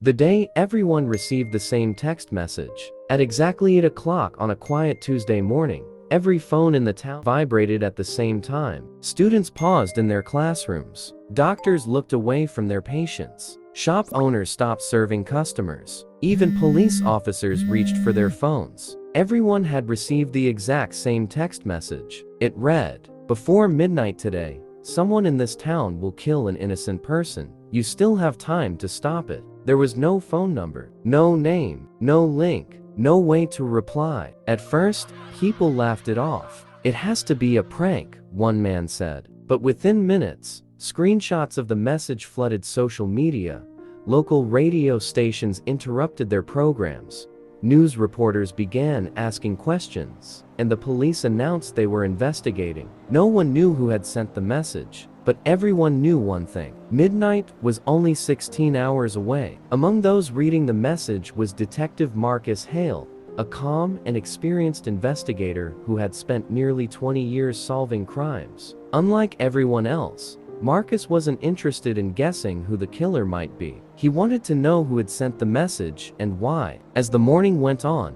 The day everyone received the same text message. At exactly 8 o'clock on a quiet Tuesday morning, every phone in the town vibrated at the same time. Students paused in their classrooms. Doctors looked away from their patients. Shop owners stopped serving customers. Even police officers reached for their phones. Everyone had received the exact same text message. It read, "Before midnight today, someone in this town will kill an innocent person. You still have time to stop it." There was no phone number, no name, no link, no way to reply. At first, people laughed it off. "It has to be a prank," one man said. But within minutes, screenshots of the message flooded social media. Local radio stations interrupted their programs. News reporters began asking questions, and the police announced they were investigating. No one knew who had sent the message, but everyone knew one thing: midnight was only 16 hours away. Among those reading the message was Detective Marcus Hale, a calm and experienced investigator who had spent nearly 20 years solving crimes. Unlike everyone else, Marcus wasn't interested in guessing who the killer might be. He wanted to know who had sent the message and why. As the morning went on,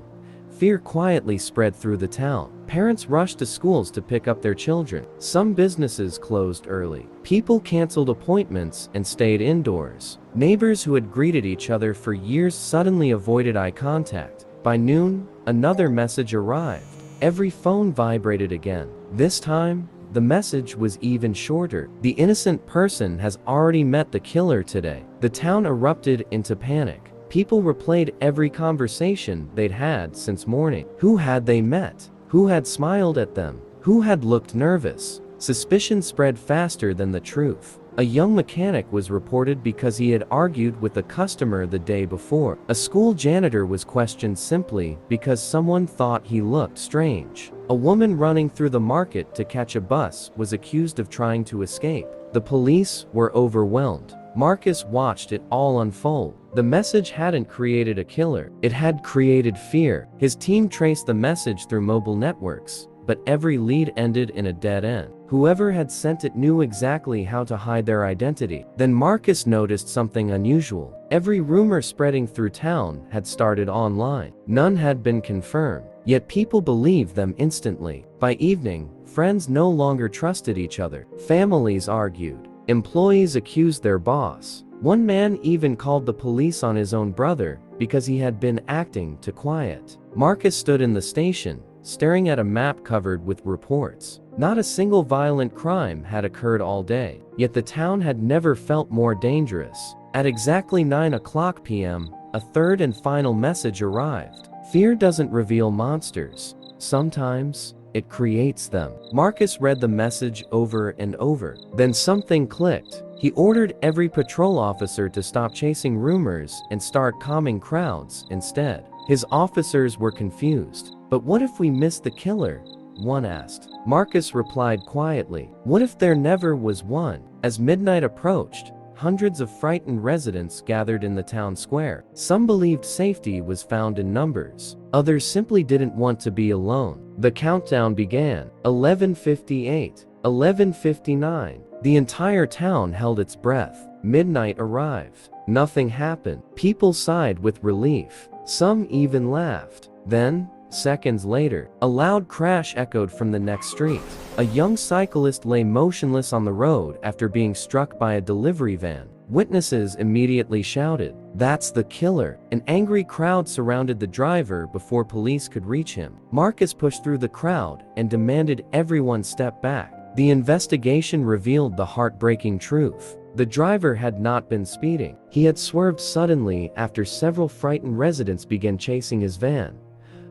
fear quietly spread through the town. Parents rushed to schools to pick up their children. Some businesses closed early. People canceled appointments and stayed indoors. Neighbors who had greeted each other for years suddenly avoided eye contact. By noon, another message arrived. Every phone vibrated again. This time, the message was even shorter. "The innocent person has already met the killer today." The town erupted into panic. People replayed every conversation they'd had since morning. Who had they met? Who had smiled at them? Who had looked nervous? Suspicion spread faster than the truth. A young mechanic was reported because he had argued with a customer the day before. A school janitor was questioned simply because someone thought he looked strange. A woman running through the market to catch a bus was accused of trying to escape. The police were overwhelmed. Marcus watched it all unfold. The message hadn't created a killer. It had created fear. His team traced the message through mobile networks, but every lead ended in a dead end. Whoever had sent it knew exactly how to hide their identity. Then Marcus noticed something unusual. Every rumor spreading through town had started online. None had been confirmed, yet people believed them instantly. By evening, friends no longer trusted each other. Families argued. Employees accused their boss. One man even called the police on his own brother because he had been acting too quiet. Marcus stood in the station, staring at a map covered with reports. Not a single violent crime had occurred all day, yet the town had never felt more dangerous. At exactly 9 o'clock p.m., a third and final message arrived. Fear doesn't reveal monsters. Sometimes, it creates them. Marcus read the message over and over. Then something clicked. He ordered every patrol officer to stop chasing rumors and start calming crowds instead. His officers were confused. "But what if we miss the killer?" one asked. Marcus replied quietly, "What if there never was one?" As midnight approached, hundreds of frightened residents gathered in the town square. Some believed safety was found in numbers. Others simply didn't want to be alone. The countdown began. 11:58, 11:59. The entire town held its breath. Midnight arrived. Nothing happened. People sighed with relief. Some even laughed. Then, seconds later, a loud crash echoed from the next street. A young cyclist lay motionless on the road after being struck by a delivery van. Witnesses immediately shouted, "That's the killer!" An angry crowd surrounded the driver before police could reach him. Marcus pushed through the crowd and demanded everyone step back. The investigation revealed the heartbreaking truth. The driver had not been speeding. He had swerved suddenly after several frightened residents began chasing his van,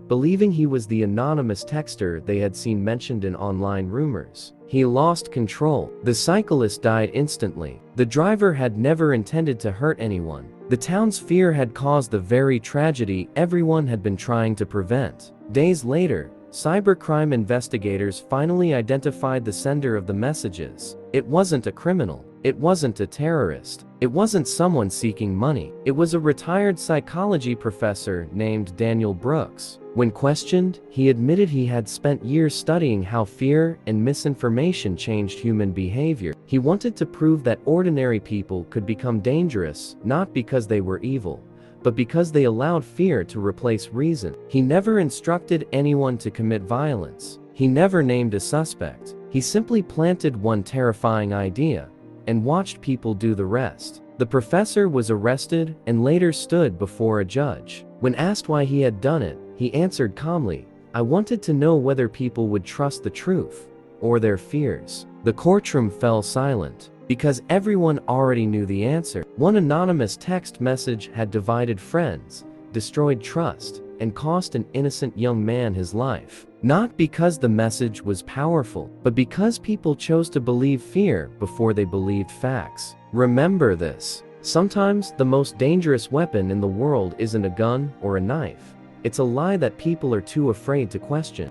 believing he was the anonymous texter they had seen mentioned in online rumors. He lost control. The cyclist died instantly. The driver had never intended to hurt anyone. The town's fear had caused the very tragedy everyone had been trying to prevent. Days later, cybercrime investigators finally identified the sender of the messages. It wasn't a criminal. It wasn't a terrorist. It wasn't someone seeking money. It was a retired psychology professor named Daniel Brooks. When questioned, he admitted he had spent years studying how fear and misinformation changed human behavior. He wanted to prove that ordinary people could become dangerous, not because they were evil, but because they allowed fear to replace reason. He never instructed anyone to commit violence. He never named a suspect. He simply planted one terrifying idea and watched people do the rest. The professor was arrested and later stood before a judge. When asked why he had done it, he answered calmly, "I wanted to know whether people would trust the truth or their fears." The courtroom fell silent because everyone already knew the answer. One anonymous text message had divided friends, destroyed trust, and cost an innocent young man his life. Not because the message was powerful, but because people chose to believe fear before they believed facts. Remember this. Sometimes the most dangerous weapon in the world isn't a gun or a knife. It's a lie that people are too afraid to question.